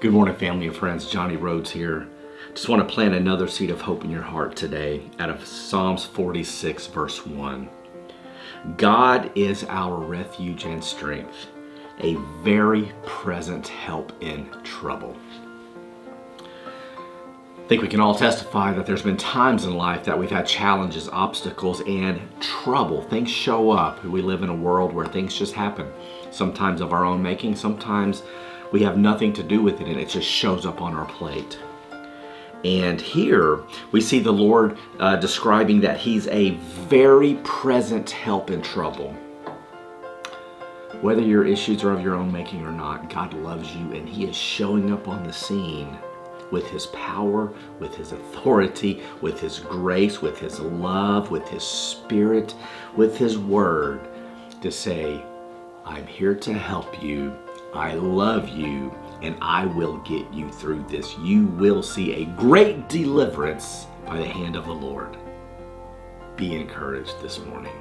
Good morning, family and friends. Johnny Rhodes here. Just want to plant another seed of hope in your heart today out of Psalms 46, verse 1. God is our refuge and strength, a very present help in trouble. I think we can all testify that there's been times in life that we've had challenges, obstacles, and trouble. Things show up. We live in a world where things just happen. Sometimes of our own making, sometimes we have nothing to do with it and it just shows up on our plate. And here we see the Lord describing that He's a very present help in trouble. Whether your issues are of your own making or not, God loves you and He is showing up on the scene with His power, with His authority, with His grace, with His love, with His Spirit, with His Word to say, I'm here to help you, I love you, and I will get you through this. You will see a great deliverance by the hand of the Lord. Be encouraged this morning.